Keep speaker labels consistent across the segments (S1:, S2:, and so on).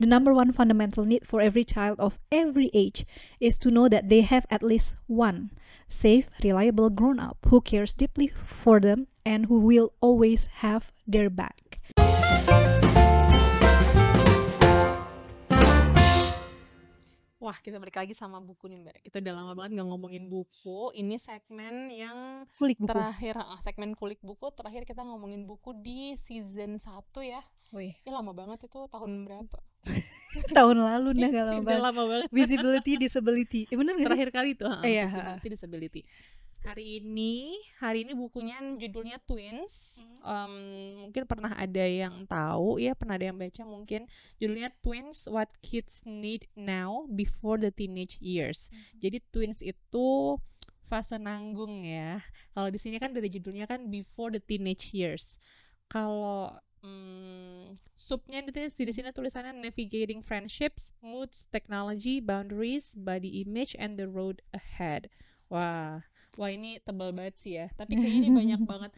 S1: The number one fundamental need for every child of every age is to know that they have at least one safe, reliable grown-up who cares deeply for them and who will always have their back.
S2: Wah, kita balik lagi sama buku nih, Mbak. Kita udah lama banget nggak ngomongin buku. Ini segmen yang
S1: Kulik buku.
S2: terakhir, segmen kulik buku. Terakhir kita ngomongin buku di season 1 ya.
S1: Wih,
S2: Ya lama banget itu, tahun berapa?
S1: tahun lalu dah gak lama
S2: Udah
S1: banget.
S2: lama banget.
S1: Visibility, disability. Bener gak sih?
S2: Terakhir kali itu,
S1: Iya.
S2: disability. Hari ini bukunya judulnya Twins. Mungkin pernah ada yang tahu ya, pernah ada yang baca mungkin. Judulnya Twins, What Kids Need Now Before the Teenage Years. Jadi twins itu fase nanggung ya. Kalau di sini kan dari judulnya kan Before the Teenage Years. Kalau subnya di sini tulisannya Navigating Friendships, Moods, Technology, Boundaries, Body Image, and the Road Ahead. Wah ini tebal banget sih ya. Tapi kayaknya ini banyak banget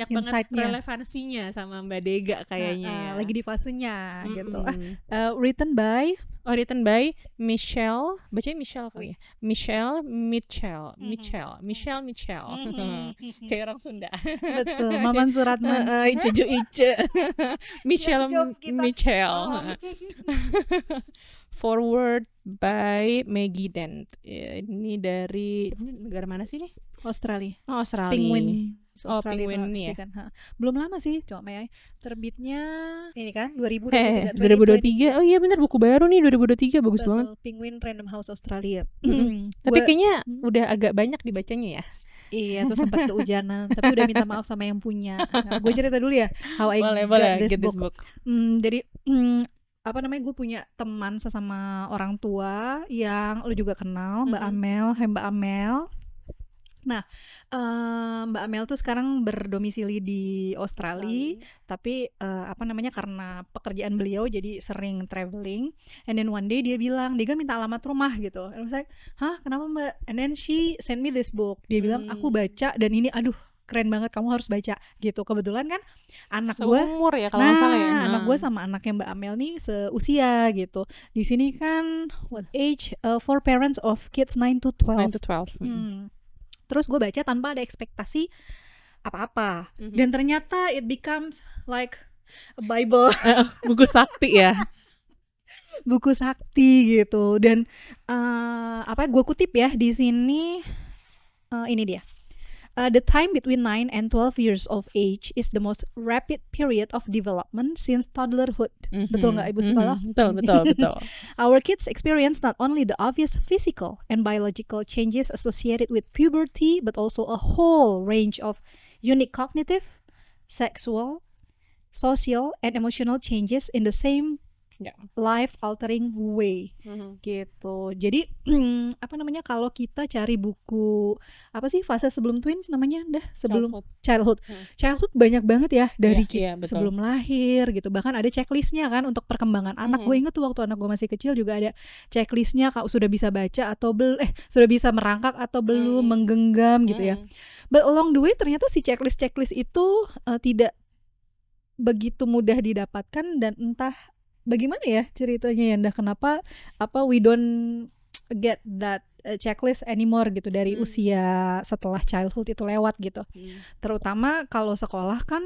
S1: Insight-nya.
S2: relevansinya sama Mbak Dega kayaknya ya.
S1: Lagi di fasenya gitu.
S2: Written by Michelle, bacanya Michelle kali ya. Michelle Mitchell. Kayak orang Sunda.
S1: Betul, Maman Suratman.
S2: Cucu Ice. Michelle
S1: Jokes kita.
S2: Mitchell. Forward by Maggie Dent. Ya, ini dari negara mana sih nih?
S1: Australia.
S2: Oh, Australia.
S1: Penguin.
S2: Penguin
S1: Pasti
S2: nih ya.
S1: kan. Belum lama sih, cuma ya. Terbitnya ini kan 2023.
S2: 2023. Oh iya benar, buku baru nih 2023, bagus
S1: Betul,
S2: banget.
S1: Penguin Random House Australia.
S2: Tapi kayaknya udah agak banyak dibacanya ya.
S1: Iya, tuh sempat kehujanan, tapi udah minta maaf sama yang punya. Nah, gue cerita dulu ya, how I got this book. Jadi gue punya teman sesama orang tua yang lu juga kenal, Mbak Amel. Nah, Mbak Amel tuh sekarang berdomisili di Australia. Tapi karena pekerjaan beliau jadi sering traveling. And then one day dia bilang, dia minta alamat rumah gitu. And I was like, hah kenapa Mbak? And then she sent me this book. Dia bilang, aku baca dan ini keren banget, kamu harus baca gitu. Kebetulan kan anak gue
S2: seumur ya kalau nggak salah ya.
S1: Anak gue sama anaknya Mbak Amel nih seusia gitu. Di sini kan what age for parents of kids 9 to 12. Terus gue baca tanpa ada ekspektasi apa-apa. Dan ternyata it becomes like a Bible.
S2: Buku sakti ya.
S1: Buku sakti gitu. Dan gue kutip ya di sini, ini dia. The time between 9 and 12 years of age is the most rapid period of development since toddlerhood. Betul nggak Ibu Sekolah?
S2: Betul.
S1: Our kids experience not only the obvious physical and biological changes associated with puberty, but also a whole range of unique cognitive, sexual, social, and emotional changes in the same life-altering way. Gitu. Jadi kalau kita cari buku fase sebelum twins namanya sebelum childhood. Childhood banyak banget ya dari sebelum lahir gitu. Bahkan ada checklistnya kan untuk perkembangan anak. Gue inget tuh waktu anak gue masih kecil juga ada checklistnya, kalau sudah bisa baca atau sudah bisa merangkak atau belum, menggenggam gitu ya. But along the way ternyata si checklist itu tidak begitu mudah didapatkan, dan entah bagaimana ya ceritanya ya, kenapa we don't get that checklist anymore gitu dari usia setelah childhood itu lewat gitu. Terutama kalau sekolah kan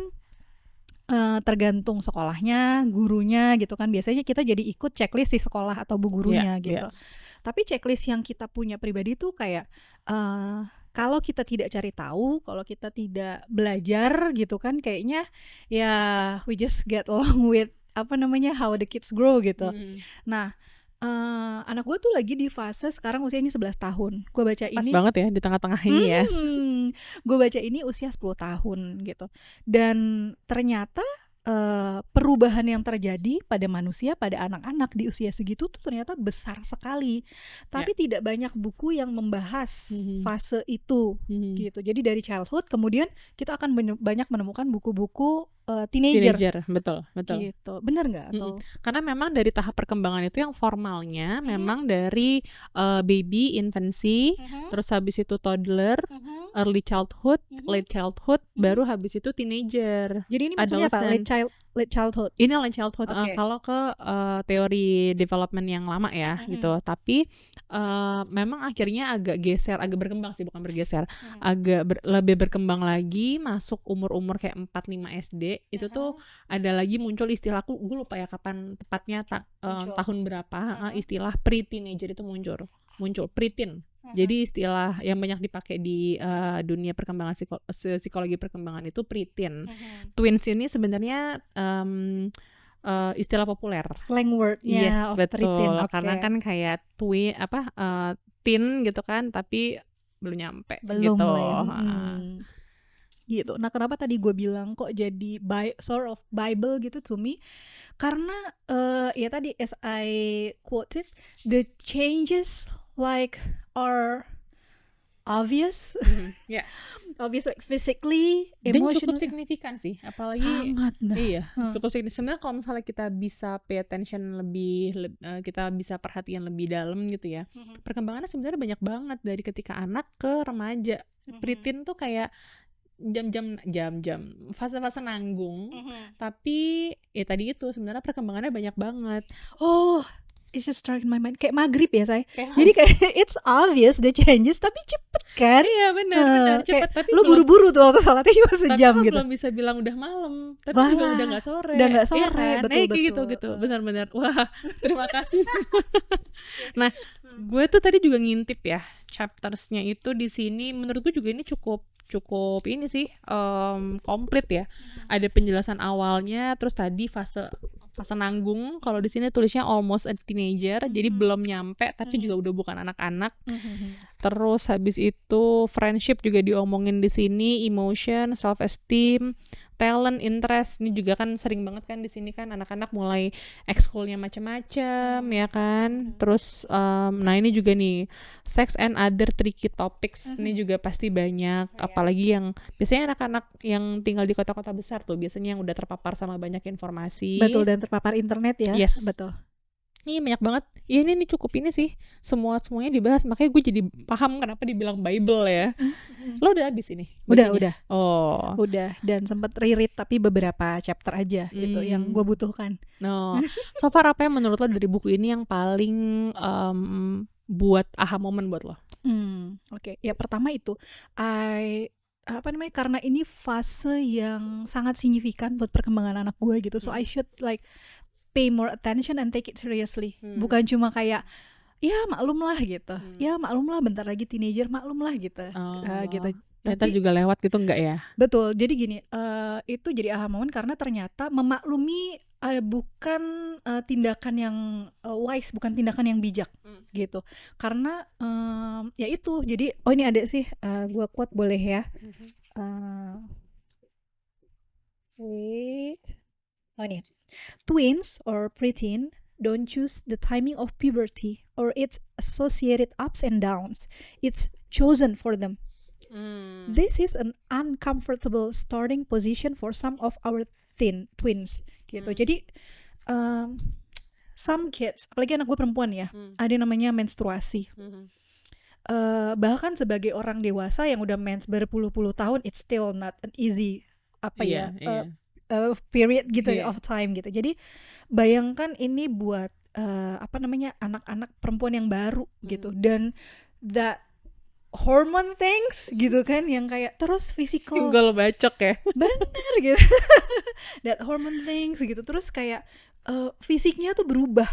S1: tergantung sekolahnya, gurunya gitu kan. Biasanya kita jadi ikut checklist di sekolah atau bu gurunya gitu. Tapi checklist yang kita punya pribadi tuh kayak kalau kita tidak cari tahu, kalau kita tidak belajar gitu kan, kayaknya ya we just get along with how the kids grow gitu. Nah, anak gue tuh lagi di fase sekarang usianya 11 tahun. Gue baca ini
S2: pas banget ya di tengah-tengah ini ya.
S1: Gue baca ini usia 10 tahun gitu. Dan ternyata perubahan yang terjadi pada manusia, pada anak-anak di usia segitu tuh ternyata besar sekali. Tapi tidak banyak buku yang membahas fase itu gitu. Jadi dari childhood kemudian kita akan banyak menemukan buku-buku teenager.
S2: Betul.
S1: Gitu. Benar nggak?
S2: Karena memang dari tahap perkembangan itu yang formalnya memang dari baby, infancy, terus habis itu toddler, early childhood,
S1: Mhm.
S2: late childhood,
S1: Mhm.
S2: baru habis itu teenager,
S1: Jadi ini maksudnya apa?
S2: adolescent.
S1: Late childhood.
S2: Ini late childhood.
S1: Oke.
S2: Kalau ke teori development yang lama ya
S1: Mhm.
S2: gitu. Tapi memang akhirnya agak geser, agak berkembang sih, bukan bergeser.
S1: Mhm.
S2: Agak lebih berkembang lagi masuk umur-umur kayak 4-5 SD. Itu tuh ada lagi muncul istilah, gue lupa ya kapan tepatnya
S1: Muncul.
S2: tahun berapa, istilah pre-teenager itu muncul preteen. Jadi istilah yang banyak dipakai di dunia perkembangan psikologi perkembangan itu preteen. Twins ini sebenarnya istilah populer.
S1: Slang wordnya
S2: Yes,
S1: of preteen.
S2: betul.
S1: Oke.
S2: Karena kan kayak teen gitu kan, tapi belum nyampe
S1: Belum
S2: gitu.
S1: lah ya. Gitu. Nah, kenapa tadi gue bilang kok jadi sort of Bible gitu to me? Karena ya tadi as I quoted, the changes like are obvious,
S2: Ya.
S1: obvious like physically,
S2: Dan cukup
S1: emotionally.
S2: signifikan sih, apalagi
S1: Sangat nah.
S2: iya, cukup signifikan. Sebenarnya kalau misalnya kita bisa pay attention kita bisa perhatian lebih dalam gitu ya. Perkembangannya sebenarnya banyak banget dari ketika anak ke remaja. Preteen tuh kayak jam-jam fase-fase nanggung, tapi ya tadi itu sebenarnya perkembangannya banyak banget.
S1: Oh, it's just struck in my mind kayak maghrib ya say. Jadi kayak it's obvious the changes tapi cepet kan?
S2: Iya benar cepet, tapi
S1: lu buru-buru tuh waktu sholatnya cuma sejam
S2: tapi
S1: gitu.
S2: belum bisa bilang udah malam, tapi
S1: Wah,
S2: juga udah nggak sore.
S1: Udah nggak sore,
S2: kan?
S1: betul.
S2: Gitu. Benar-benar. Wah, terima kasih. Nah, gue tuh tadi juga ngintip ya chaptersnya itu di sini. Menurut gue juga ini cukup ini sih komplit ya. Ada penjelasan awalnya, terus tadi fase nanggung. Kalau di sini tulisnya almost a teenager, jadi belum nyampe tapi juga udah bukan anak-anak. Terus habis itu friendship juga diomongin di sini, emotion, self esteem, talent, interest. Ini juga kan sering banget kan di sini kan anak-anak mulai ekskulnya macam-macam ya kan. Terus nah ini juga nih sex and other tricky topics. Ini juga pasti banyak, apalagi yang biasanya anak-anak yang tinggal di kota-kota besar tuh biasanya yang udah terpapar sama banyak informasi.
S1: Betul, dan terpapar internet ya.
S2: Yes.
S1: Betul.
S2: Ini banyak banget. Ya ini cukup ini sih. Semuanya dibahas. Makanya gue jadi paham kenapa dibilang Bible ya. Lo udah habis ini?
S1: Udah.
S2: Oh.
S1: Udah, dan sempat reread tapi beberapa chapter aja gitu yang gue butuhkan.
S2: No. So far apa yang menurut lo dari buku ini yang paling buat aha moment buat lo?
S1: Oke. Ya pertama itu karena ini fase yang sangat signifikan buat perkembangan anak gue gitu. So I should like pay more attention and take it seriously. Bukan cuma kayak ya maklum lah gitu. Ya maklum lah bentar lagi teenager, maklum lah gitu. Gitu.
S2: Ternyata juga lewat gitu enggak ya?
S1: Betul. Jadi gini, itu jadi aha moment karena ternyata memaklumi bukan tindakan yang wise, bukan tindakan yang bijak gitu. Karena ya itu. Jadi ini ada sih gua quote boleh ya. Wait. Oh ini. Twins or preteen don't choose the timing of puberty or its associated ups and downs. It's chosen for them. This is an uncomfortable starting position for some of our twins gitu. Jadi some kids, apalagi anak gue perempuan ya, ada yang namanya menstruasi. Bahkan sebagai orang dewasa yang udah mens berpuluh-puluh tahun, it's still not an easy period gitu of time gitu. Jadi bayangkan ini buat anak-anak perempuan yang baru gitu, dan that hormone things gitu kan yang kayak terus physical
S2: single bacok ya.
S1: Bener gitu. That hormone things gitu, terus kayak fisiknya tuh berubah.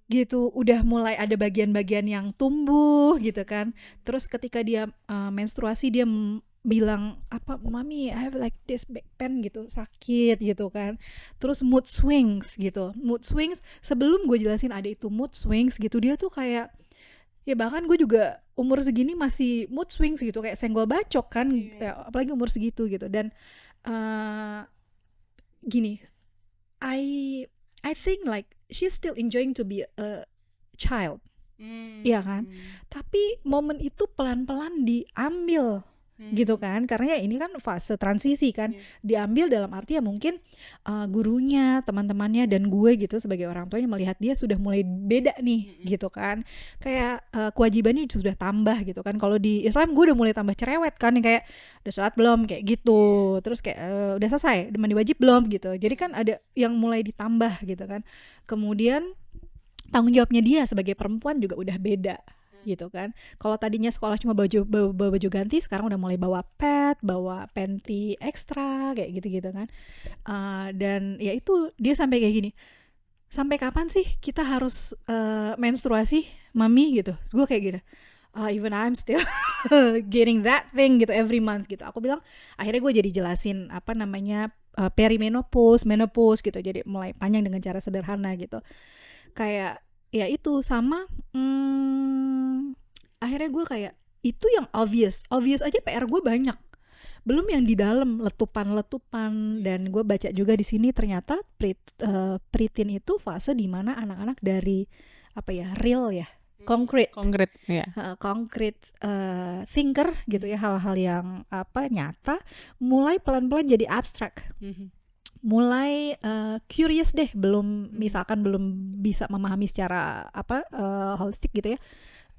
S1: Gitu, udah mulai ada bagian-bagian yang tumbuh gitu kan. Terus ketika dia menstruasi dia bilang mami I have like this back pain gitu, sakit gitu kan. Terus mood swings gitu. Mood swings sebelum gue jelasin ada itu mood swings gitu, dia tuh kayak ya bahkan gue juga umur segini masih mood swings gitu, kayak senggol bacok kan. Ya, apalagi umur segitu gitu. Dan gini, I think like she's still enjoying to be a child. Iya kan? Tapi momen itu pelan-pelan diambil gitu kan, karena ya ini kan fase transisi kan, diambil dalam arti ya mungkin gurunya, teman-temannya dan gue gitu sebagai orang tuanya melihat dia sudah mulai beda nih gitu kan, kayak kewajibannya sudah tambah gitu kan. Kalau di Islam gue udah mulai tambah cerewet kan, yang kayak udah sholat belum kayak gitu, terus kayak udah selesai mandi wajib belum gitu, jadi kan ada yang mulai ditambah gitu kan. Kemudian tanggung jawabnya dia sebagai perempuan juga udah beda gitu kan. Kalau tadinya sekolah cuma bawa baju ganti, sekarang udah mulai bawa pad, bawa panty ekstra kayak gitu-gitu kan. Dan ya itu dia sampai kayak gini, sampai kapan sih kita harus menstruasi mami gitu. Gue kayak gitu, even I'm still getting that thing gitu every month gitu. Aku bilang, akhirnya gue jadi jelasin apa namanya perimenopause, menopause gitu, jadi mulai panjang dengan cara sederhana gitu. Kayak ya itu sama akhirnya gue kayak itu yang obvious aja PR gue banyak, belum yang di dalam letupan. Dan gue baca juga di sini ternyata preteen itu fase dimana anak-anak dari apa ya, real ya, concrete
S2: ya.
S1: Concrete thinker gitu ya, hal-hal yang apa nyata, mulai pelan-pelan jadi abstrak. Mulai curious deh, belum misalkan belum bisa memahami secara apa holistik gitu ya,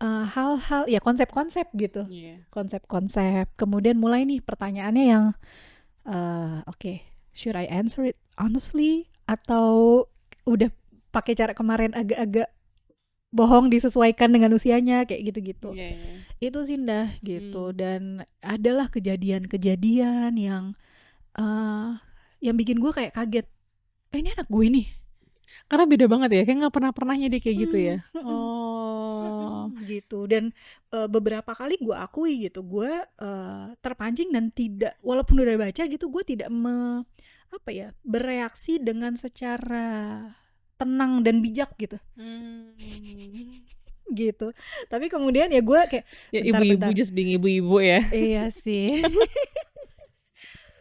S1: hal-hal ya, konsep-konsep gitu, konsep-konsep. Kemudian mulai nih pertanyaannya yang okay, should I answer it honestly atau udah pakai cara kemarin agak-agak bohong disesuaikan dengan usianya kayak gitu-gitu. Itu sih dah gitu. Dan adalah kejadian-kejadian yang bikin gue kayak kaget, ini anak gue nih,
S2: karena beda banget ya, kayak nggak pernahnya dia kayak gitu ya.
S1: Gitu. Dan beberapa kali gue akui gitu, gue terpancing dan tidak, walaupun udah baca gitu, gue tidak bereaksi dengan secara tenang dan bijak gitu. Gitu. Tapi kemudian ya gue kayak
S2: ya, ibu-ibu just being ibu-ibu ya.
S1: Iya sih.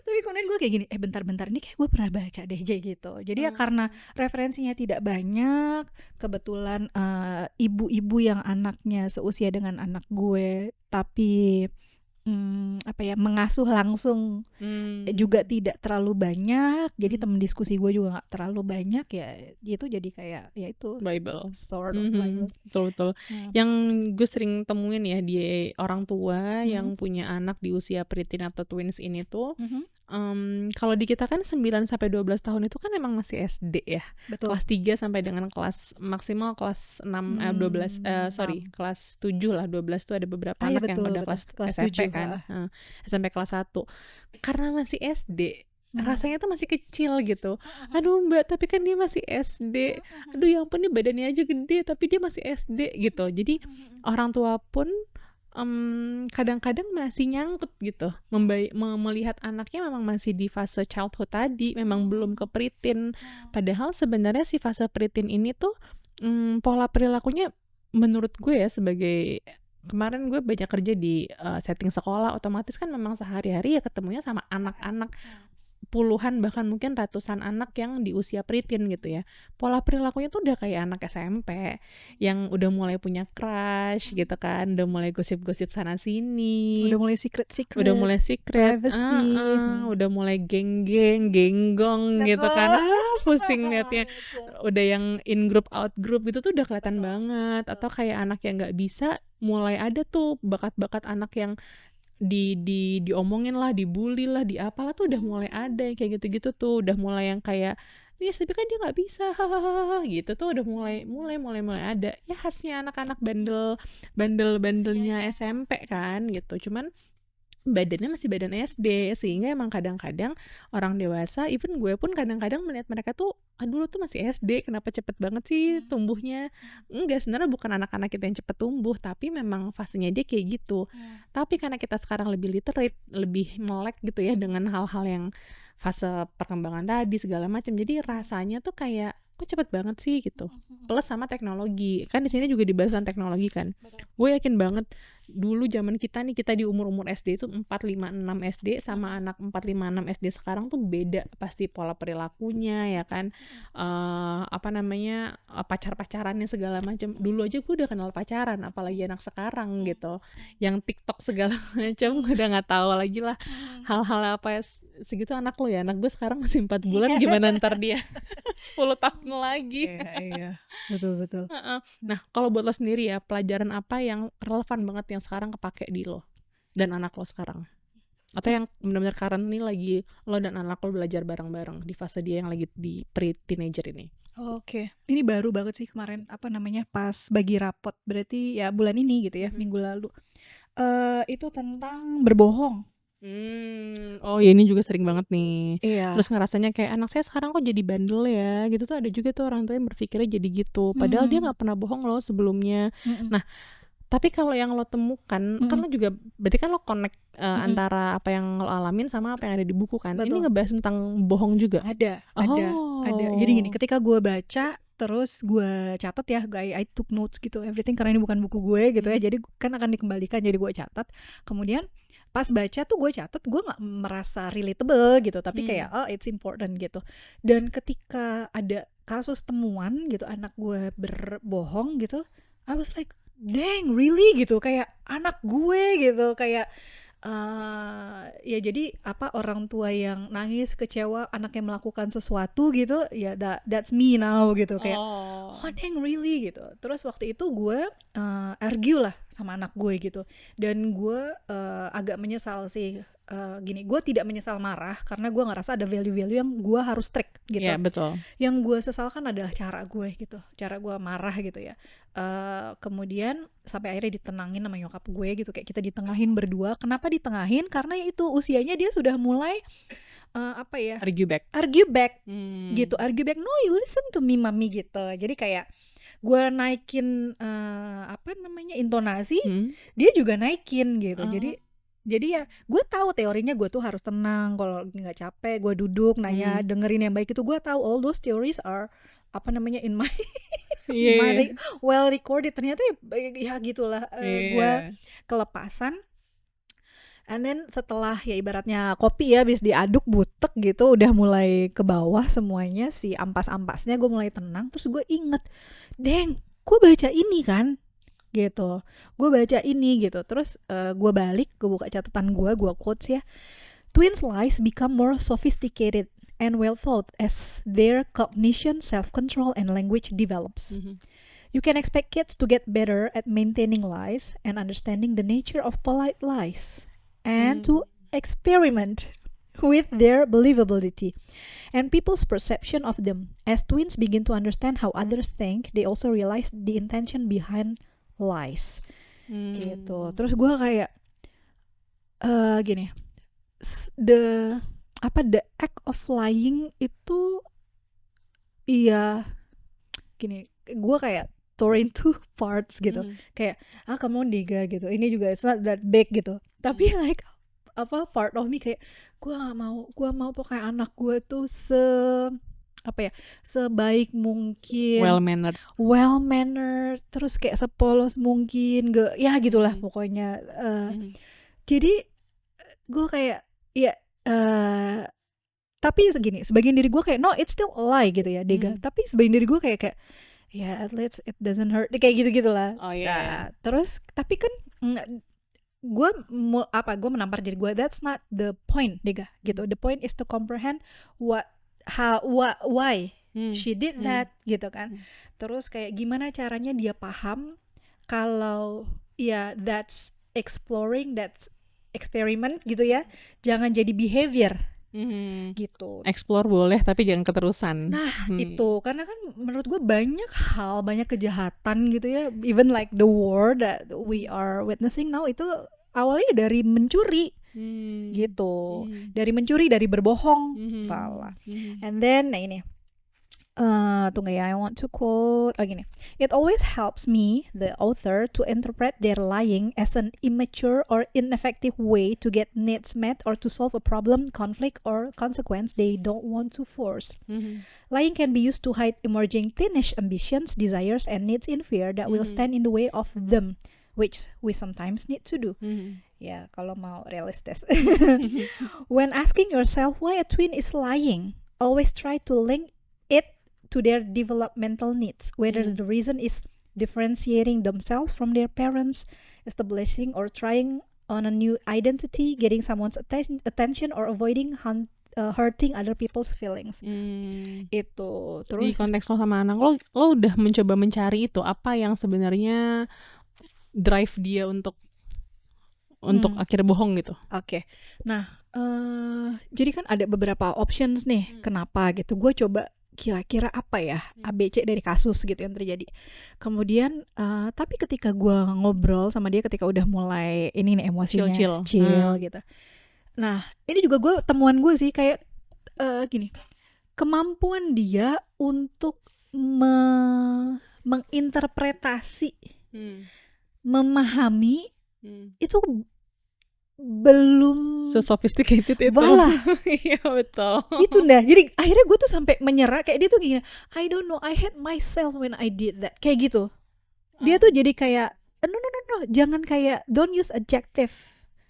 S1: Tapi kemudian gue kayak gini, bentar-bentar, ini kayak gue pernah baca deh kayak gitu. Jadi ya karena referensinya tidak banyak, kebetulan ibu-ibu yang anaknya seusia dengan anak gue, tapi mengasuh langsung juga tidak terlalu banyak. Jadi temen diskusi gue juga nggak terlalu banyak ya. Itu jadi kayak ya itu
S2: Bible,
S1: sort of Bible.
S2: Betul. Yang gue sering temuin ya di orang tua yang punya anak di usia preteen atau twins ini tuh, kalau di kita kan 9-12 tahun itu kan emang masih SD ya.
S1: Betul.
S2: Kelas 3 sampai dengan kelas maksimal kelas 6 kelas 7 lah, 12 tuh ada beberapa anak yang udah kelas SMP 7, kan. Sampai kelas 1. Karena masih SD, rasanya tuh masih kecil gitu. Aduh mbak, tapi kan dia masih SD. Aduh ya ampun, nih badannya aja gede tapi dia masih SD gitu. Jadi orang tua pun kadang-kadang masih nyangkut gitu, melihat anaknya memang masih di fase childhood tadi, memang belum ke preteen. Padahal sebenarnya si fase preteen ini tuh pola perilakunya menurut gue ya, sebagai kemarin gue banyak kerja di setting sekolah, otomatis kan memang sehari-hari ya ketemunya sama anak-anak, puluhan bahkan mungkin ratusan anak yang di usia preteen gitu ya. Pola perilakunya tuh udah kayak anak SMP yang udah mulai punya crush gitu kan, udah mulai gosip-gosip sana sini,
S1: udah mulai secret,
S2: privacy, udah mulai genggong gitu kan. Pusing liatnya. Udah yang in group out group gitu tuh udah kelihatan banget. Atau kayak anak yang nggak bisa, mulai ada tuh bakat-bakat anak yang diomongin lah, dibully lah, apalah tuh udah mulai ada yang kayak gitu-gitu tuh. Udah mulai yang kayak, yes tapi kan dia nggak bisa, hahaha gitu tuh. Udah mulai ada ya, khasnya anak-anak bandelnya SMP kan gitu. Cuman badannya masih badan SD, sehingga emang kadang-kadang orang dewasa, even gue pun kadang-kadang melihat mereka tuh, aduh lu tuh masih SD, kenapa cepet banget sih tumbuhnya. Enggak, sebenarnya bukan anak-anak kita yang cepet tumbuh, tapi memang fasenya dia kayak gitu. Tapi karena kita sekarang lebih literate, lebih melek gitu ya dengan hal-hal yang fase perkembangan tadi segala macam, jadi rasanya tuh kayak kok cepet banget sih gitu. Plus sama teknologi, kan di sini juga dibahas tentang teknologi kan. Gue yakin banget dulu zaman kita nih, kita di umur-umur SD itu 4, 5, 6 SD sama anak 4, 5, 6 SD sekarang tuh beda pasti pola perilakunya ya kan. Apa namanya, pacar-pacarannya segala macam. Dulu aja gue udah kenal pacaran, apalagi anak sekarang gitu. Yang TikTok segala macam gue udah nggak tahu lagi lah hal-hal apa segitu. Anak lo ya, anak gue sekarang masih 4 bulan, gimana ntar dia 10 tahun lagi.
S1: Iya, betul.
S2: Heeh. Nah, kalau buat lo sendiri ya, pelajaran apa yang relevan banget yang sekarang kepake di lo dan anak lo sekarang? Atau yang benar-benar current nih lagi lo dan anak lo belajar bareng-bareng di fase dia yang lagi di pre-teenager ini?
S1: Oke, ini baru banget sih kemarin, apa namanya, pas bagi rapot, berarti ya bulan ini gitu ya, minggu lalu. Itu tentang berbohong.
S2: Oh ya, ini juga sering banget nih.
S1: Iya.
S2: Terus ngerasanya kayak anak saya sekarang kok jadi bandel ya, gitu tuh ada juga tuh orang tua yang berpikirnya jadi gitu. Padahal dia nggak pernah bohong loh sebelumnya. Nah, tapi kalau yang lo temukan, kan lo juga, berarti kan lo connect antara apa yang lo alamin sama apa yang ada di buku kan. Ini
S1: Betul.
S2: ngebahas tentang bohong juga.
S1: Ada. Jadi gini, ketika gue baca, terus gue catat ya, I took notes gitu, everything, karena ini bukan buku gue gitu ya, jadi kan akan dikembalikan, jadi gue catat. Kemudian pas baca tuh gue catat, gue nggak merasa relatable gitu, tapi kayak oh it's important gitu. Dan ketika ada kasus temuan gitu, anak gue berbohong gitu, I was like, dang, really gitu, kayak anak gue gitu, kayak ya jadi apa, orang tua yang nangis kecewa anaknya melakukan sesuatu gitu ya, that's me now gitu, kayak oh dang, really gitu. Terus waktu itu gue argue lah sama anak gue gitu, dan gue agak menyesal sih. Gini, gue tidak menyesal marah karena gue ngerasa ada value-value yang gue harus strict gitu.
S2: Iya, betul.
S1: Yang gue sesalkan adalah cara gue gitu, cara gue marah gitu ya. Kemudian sampai akhirnya ditenangin sama nyokap gue gitu, kayak kita ditengahin berdua. Kenapa ditengahin? Karena itu usianya dia sudah mulai apa ya,
S2: Argue back
S1: gitu, argue back, no you listen to me mami gitu. Jadi kayak gue naikin apa namanya, intonasi, dia juga naikin gitu. Jadi ya gue tahu teorinya, gue tuh harus tenang, kalau nggak capek gue duduk nanya, dengerin yang baik itu. Gue tahu all those theories are apa namanya in my my well recorded. Ternyata ya gitulah, gue kelepasan. And then setelah ya ibaratnya kopi ya, habis diaduk butek gitu, udah mulai ke bawah semuanya, si ampas-ampasnya, gue mulai tenang. Terus gue inget, deng, gue baca ini kan gitu, gue baca ini gitu. Terus gue balik, gue buka catatan gue quotes ya, twins lies become more sophisticated and well thought as their cognition, self-control, and language develops. You can expect kids to get better at maintaining lies and understanding the nature of polite lies, and to experiment with their believability and people's perception of them. As twins begin to understand how others think, they also realize the intention behind lies. Gitu. Terus gue kayak gini, the act of lying itu iya gini, gue kayak tore into parts gitu. Kayak kamu diga gitu, ini juga it's not that big gitu, tapi like apa, part of me kayak gue mau pokoknya anak gue tuh sebaik mungkin, well mannered, terus kayak sepolos mungkin, ya gitulah pokoknya. Jadi gue kayak ya tapi segini, sebagian diri gue kayak no it's still a lie gitu ya Dega, tapi sebagian diri gue kayak ya at least it doesn't hurt, kayak gitu-gitulah. Terus tapi kan gue menampar diri gue, that's not the point Dega gitu. The point is to comprehend why she did that gitu kan. Terus kayak gimana caranya dia paham kalau ya that's exploring, that's experiment gitu ya, jangan jadi behavior gitu.
S2: Explore boleh tapi jangan keterusan.
S1: Nah itu karena kan menurut gue banyak kejahatan gitu ya, even like the war that we are witnessing now, itu awalnya dari mencuri gitu, dari berbohong, salah. And then nah ini tunggu ya, I want to quote. Oh, gini. It always helps me, the author, to interpret their lying as an immature or ineffective way to get needs met or to solve a problem, conflict, or consequence they don't want to force. Lying can be used to hide emerging teenage ambitions, desires, and needs in fear that will stand in the way of them, which we sometimes need to do. Ya, kalau mau realistis. When asking yourself why a twin is lying, always try to link it to their developmental needs, whether the reason is differentiating themselves from their parents, establishing or trying on a new identity, getting someone's attention, or avoiding hurting other people's feelings. Itu
S2: Di
S1: terus
S2: konteks lo sama anak lo udah mencoba mencari itu apa yang sebenarnya drive dia untuk akhirnya bohong gitu.
S1: Oke. Nah, jadi kan ada beberapa options nih kenapa gitu. Gue coba kira-kira apa ya ABC dari kasus gitu yang terjadi. Kemudian tapi ketika gue ngobrol sama dia ketika udah mulai ini nih emosinya chill gitu. Nah, ini juga temuan gue sih kayak gini. Kemampuan dia untuk menginterpretasi, memahami itu belum
S2: sophisticated itu.
S1: Walah.
S2: Iya betul.
S1: Gitu dah. Jadi akhirnya gue tuh sampai menyerah kayak dia tuh gini, I don't know, I hate myself when I did that. Kayak gitu. Dia tuh jadi kayak no, jangan kayak don't use adjective.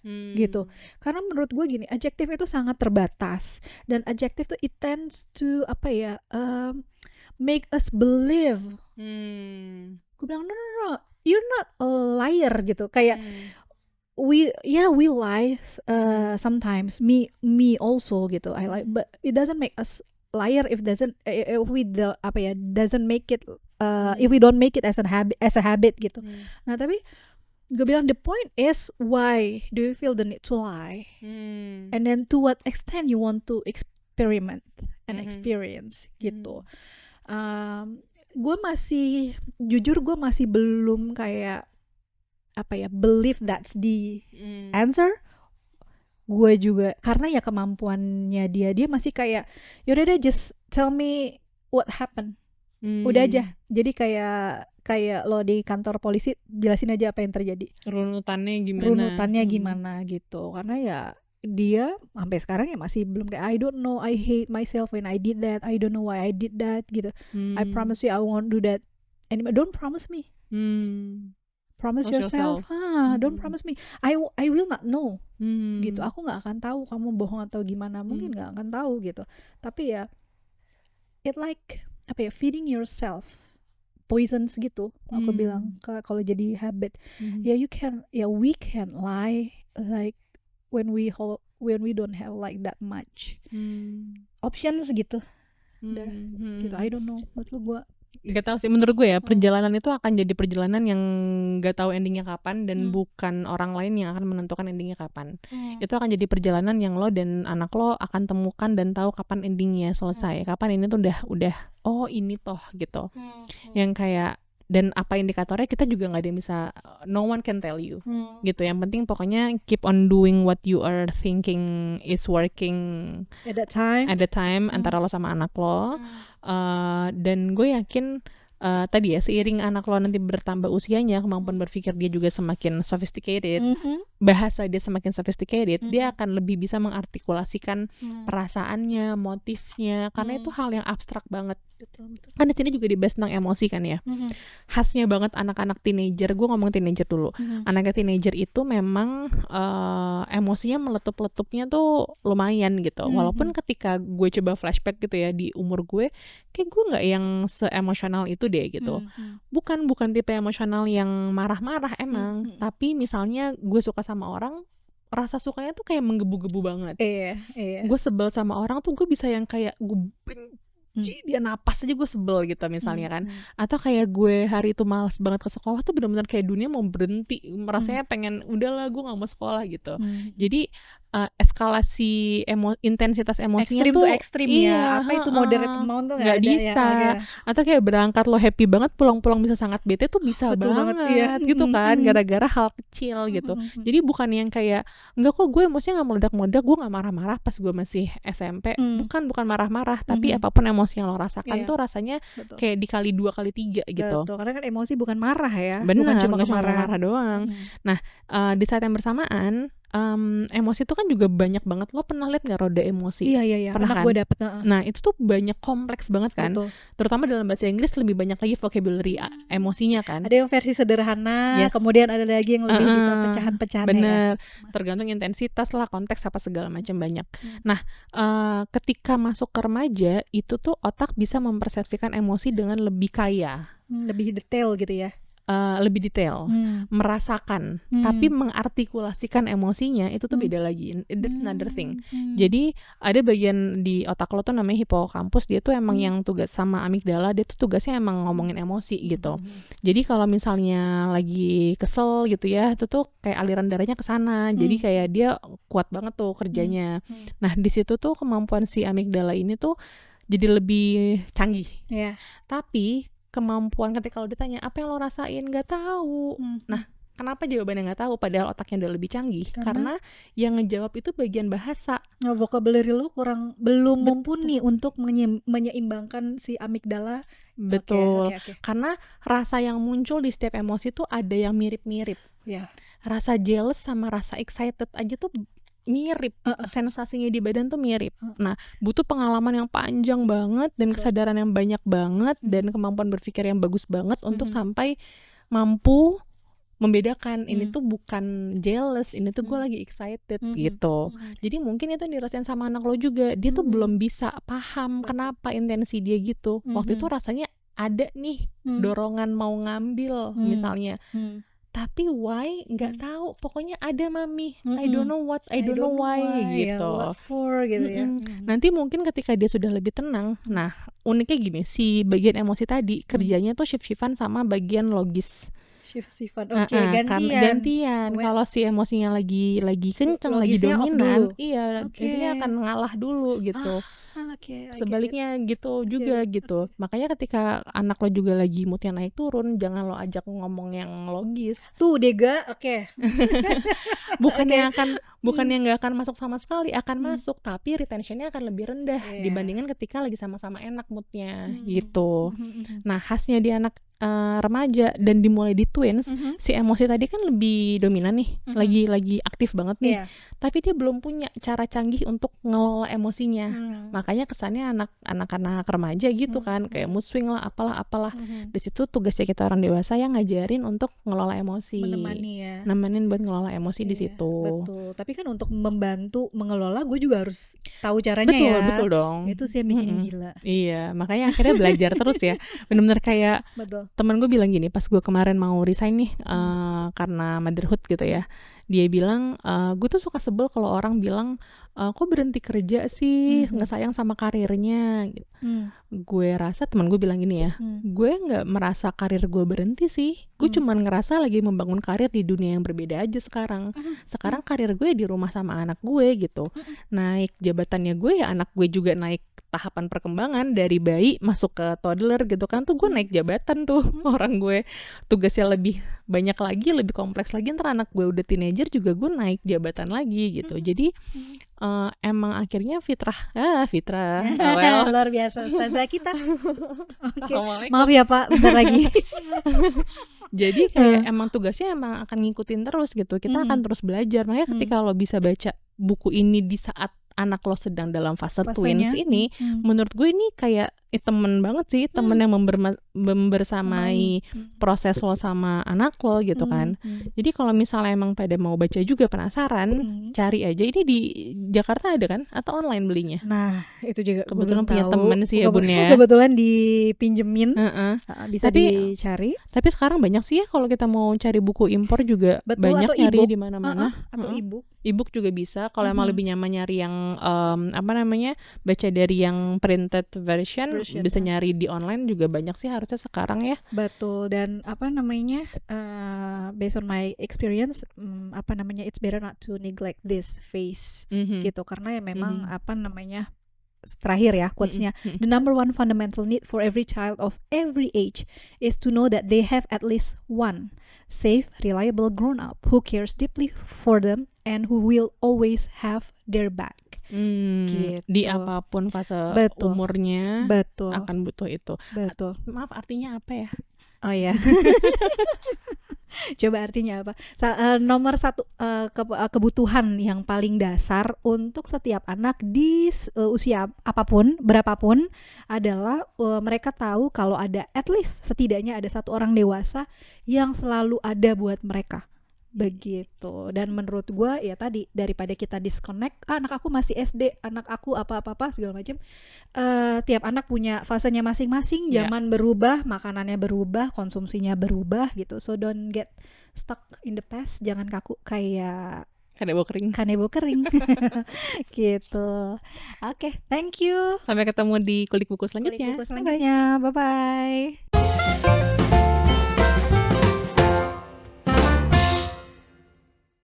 S1: Gitu. Karena menurut gue gini, adjective itu sangat terbatas dan adjective tuh it tends to make us believe. Gue bilang no, you're not a liar gitu. Kayak we lie sometimes, me also gitu, I lie, but it doesn't make us liar if we doesn't make it if we don't make it as a habit gitu. Nah tapi gue bilang the point is why do you feel the need to lie, and then to what extent you want to experiment and experience gitu. Gue masih belum kayak believe that's the answer. Gue juga karena ya kemampuannya dia masih kayak yaudah deh just tell me what happened. Udah aja. Jadi kayak lo di kantor polisi jelasin aja apa yang terjadi. Runutannya gimana gitu. Karena ya dia sampai sekarang ya masih belum kayak I don't know, I hate myself when I did that. I don't know why I did that gitu. I promise you I won't do that anymore. Don't promise me. Promise yourself. Don't promise me. I will not know. Gitu. Aku nggak akan tahu kamu bohong atau gimana. Mungkin nggak akan tahu gitu. Tapi ya, it like feeding yourself poisons gitu. Aku bilang kalau jadi habit. Ya we can lie like when we don't have like that much options gitu. Gitu. I don't know. Menurut lu gue
S2: Gak tahu sih, menurut gue ya perjalanan itu akan jadi perjalanan yang gak tahu endingnya kapan dan bukan orang lain yang akan menentukan endingnya kapan. Itu akan jadi perjalanan yang lo dan anak lo akan temukan dan tahu kapan endingnya selesai. Kapan ini tuh udah oh ini toh gitu. Yang kayak dan apa indikatornya kita juga nggak ada yang bisa, no one can tell you gitu. Yang penting pokoknya keep on doing what you are thinking is working
S1: at that time
S2: antara lo sama anak lo. Dan gue yakin tadi ya seiring anak lo nanti bertambah usianya, kemampuan berpikir dia juga semakin sophisticated, bahasa dia semakin sophisticated, dia akan lebih bisa mengartikulasikan perasaannya, motifnya, karena itu hal yang abstrak banget.
S1: Betul.
S2: Kan di sini juga dibahas tentang emosi kan ya. Khasnya banget anak-anak teenager, gue ngomong teenager dulu. Anak teenager itu memang emosinya meletup-letupnya tuh lumayan gitu. Walaupun ketika gue coba flashback gitu ya di umur gue, kayak gue nggak yang se-emosional itu deh gitu. Bukan tipe emosional yang marah-marah emang, tapi misalnya gue suka sama orang, rasa sukanya tuh kayak menggebu-gebu banget.
S1: Iya.
S2: Gue sebel sama orang tuh gue bisa yang kayak gue benci dia napas aja gue sebel gitu misalnya kan. Atau kayak gue hari itu malas banget ke sekolah tuh benar-benar kayak dunia mau berhenti, rasanya pengen udahlah gue nggak mau sekolah gitu. Jadi eskalasi intensitas emosinya
S1: Ekstrim
S2: tuh
S1: to ekstrim ya.
S2: iya,
S1: Apa itu moderate amount tuh
S2: nggak
S1: nggak ada ya.
S2: bisa.
S1: Oke.
S2: Atau kayak berangkat lo happy banget, pulang-pulang bisa sangat bete tuh bisa
S1: Betul banget, iya.
S2: banget gitu kan, gara-gara hal kecil gitu. Jadi bukan yang kayak enggak kok gue emosinya nggak meledak-meledak, gue nggak marah-marah pas gue masih SMP. Bukan marah-marah, tapi apapun emosi yang lo rasakan
S1: Iya.
S2: tuh rasanya
S1: Betul.
S2: kayak dikali 2 kali 3 gitu.
S1: Betul, karena kan emosi bukan marah ya,
S2: Bener,
S1: bukan cuma
S2: nggak cuma
S1: kemarahan.
S2: marah doang. Nah, di saat yang bersamaan, emosi itu kan juga banyak banget. Lo pernah lihat nggak roda emosi?
S1: Iya.
S2: Pernah
S1: Anak
S2: kan?
S1: gue dapet.
S2: Nah, itu tuh banyak kompleks banget kan.
S1: Betul.
S2: Terutama dalam bahasa Inggris lebih banyak lagi vocabulary emosinya kan.
S1: Ada yang versi sederhana,
S2: Yes.
S1: kemudian ada lagi yang lebih di pecahan-pecahannya ya.
S2: Bener, tergantung intensitas lah, konteks apa segala macam banyak. Nah, ketika masuk ke remaja itu tuh otak bisa mempersepsikan emosi dengan lebih kaya,
S1: Lebih detail gitu ya.
S2: lebih detail, merasakan, tapi mengartikulasikan emosinya itu tuh beda lagi. That's another thing. Jadi ada bagian di otak lo tuh namanya hipokampus, dia tuh emang yang tugas sama amigdala, dia tuh tugasnya emang ngomongin emosi gitu. Jadi kalau misalnya lagi kesel gitu ya, itu tuh kayak aliran darahnya ke sana. Jadi kayak dia kuat banget tuh kerjanya. Nah, di situ tuh kemampuan si amigdala ini tuh jadi lebih canggih.
S1: Iya.
S2: Tapi kemampuan ketika lo ditanya apa yang lo rasain, nggak tahu. Nah, kenapa jawabannya nggak tahu padahal otaknya udah lebih canggih? Karena yang ngejawab itu bagian bahasa.
S1: Nah, vocabulary lo belum mumpuni untuk menyeimbangkan si amigdala.
S2: Betul.
S1: Oke.
S2: Karena rasa yang muncul di setiap emosi tuh ada yang mirip-mirip.
S1: Ya.
S2: Rasa jealous sama rasa excited aja tuh mirip, sensasinya di badan tuh mirip. Nah, butuh pengalaman yang panjang banget dan kesadaran yang banyak banget dan kemampuan berpikir yang bagus banget untuk sampai mampu membedakan ini tuh bukan jealous, ini tuh gue lagi excited gitu. Jadi mungkin itu yang dirasain sama anak lo juga, dia tuh belum bisa paham kenapa intensi dia gitu. Waktu itu rasanya ada nih dorongan mau ngambil misalnya. Tapi why nggak tahu, pokoknya ada mami, I don't know what, I don't know why gitu.
S1: What for gitu ya.
S2: Nanti mungkin ketika dia sudah lebih tenang, nah uniknya gini, si bagian emosi tadi kerjanya tuh shift-shiftan sama bagian logis.
S1: Shift-shiftan, gantian.
S2: Kalau si emosinya lagi kenceng, lagi
S1: Logisnya off
S2: dominan,
S1: dulu.
S2: iya, dia akan ngalah dulu gitu. Sebaliknya gitu juga gitu. Makanya ketika anak lo juga lagi moodnya naik turun, jangan lo ajak ngomong yang logis.
S1: Tuh Dega, oke.
S2: Bukannya nggak akan masuk sama sekali, akan masuk, tapi retentionnya akan lebih rendah dibandingkan ketika lagi sama-sama enak moodnya gitu. Nah, khasnya di anak remaja dan dimulai di twins, si emosi tadi kan lebih dominan nih, lagi aktif banget nih. Tapi dia belum punya cara canggih untuk ngelola emosinya. Makanya kesannya anak-anak remaja gitu kan, kayak mood swing lah, apalah. Di situ tugasnya kita orang dewasa yang ngajarin untuk ngelola emosi.
S1: Menemani ya.
S2: Nemenin buat ngelola emosi di situ.
S1: Betul. Tapi kan untuk membantu mengelola, gue juga harus tahu caranya ya.
S2: Betul dong.
S1: Itu sih yang bikin gila.
S2: Iya, makanya akhirnya belajar terus ya. Bener-bener kayak temen gue bilang gini, pas gue kemarin mau resign nih karena motherhood gitu ya. Dia bilang, gue tuh suka sebel kalau orang bilang, kok berhenti kerja sih, nggak sayang sama karirnya. Gue rasa, teman gue bilang gini ya, gue nggak merasa karir gue berhenti sih. Gue cuman ngerasa lagi membangun karir di dunia yang berbeda aja sekarang. Sekarang karir gue di rumah sama anak gue gitu. Naik jabatannya gue ya, anak gue juga naik tahapan perkembangan dari bayi masuk ke toddler gitu kan, tuh gue naik jabatan tuh. Orang gue tugasnya lebih banyak lagi, lebih kompleks lagi, ntar anak gue udah teenager juga gue naik jabatan lagi gitu. Jadi emang akhirnya fitrah well.
S1: Luar biasa ustazah kita.
S2: Okay.
S1: Maaf ya Pak, bentar lagi.
S2: Jadi kayak emang tugasnya emang akan ngikutin terus gitu. Kita akan terus belajar. Makanya ketika lo bisa baca buku ini di saat anak lo sedang dalam fase twins ini, menurut gue ini kayak temen banget sih, temen yang membersamai proses lo sama anak lo gitu kan. Jadi kalau misalnya emang pada mau baca juga penasaran, cari aja, ini di Jakarta ada kan atau online belinya?
S1: Nah itu juga
S2: kebetulan punya temen sih ya Bun ya.
S1: Kebetulan dipinjemin, bisa dicari.
S2: Tapi sekarang banyak sih ya kalau kita mau cari buku impor juga. Betul, banyak nyari di mana-mana.
S1: Atau ebook.
S2: ebook juga bisa. Kalau emang
S1: Mhm.
S2: lebih nyaman nyari yang baca dari yang printed version,
S1: Version,
S2: bisa nyari di online juga banyak sih harusnya sekarang ya.
S1: Betul, dan based on my experience, it's better not to neglect this phase
S2: Mhm.
S1: gitu, karena ya memang
S2: Mhm.
S1: terakhir ya
S2: Mhm,
S1: quotes-nya,
S2: mhm.
S1: the number one fundamental need for every child of every age is to know that they have at least one safe, reliable grown-up who cares deeply for them and who will always have their back.
S2: Di
S1: Gitu.
S2: apapun fase
S1: Betul,
S2: umurnya
S1: betul,
S2: akan butuh itu.
S1: betul.
S2: Maaf, artinya apa ya?
S1: Oh ya. Coba artinya apa? Nomor satu, kebutuhan yang paling dasar untuk setiap anak di usia apapun, berapapun adalah mereka tahu kalau ada at least setidaknya ada satu orang dewasa yang selalu ada buat mereka. Begitu. Dan menurut gue ya tadi, daripada kita disconnect, anak aku masih SD, anak aku apa-apa segala macam. Tiap anak punya fasenya masing-masing,
S2: Ya.
S1: zaman berubah, makanannya berubah, konsumsinya berubah gitu. So don't get stuck in the past, jangan kaku kayak
S2: Kanebo kering.
S1: kanebo kering. Gitu. Oke, thank you.
S2: Sampai ketemu di kulik buku
S1: Kulik
S2: selanjutnya.
S1: buku selanjutnya. Bye bye.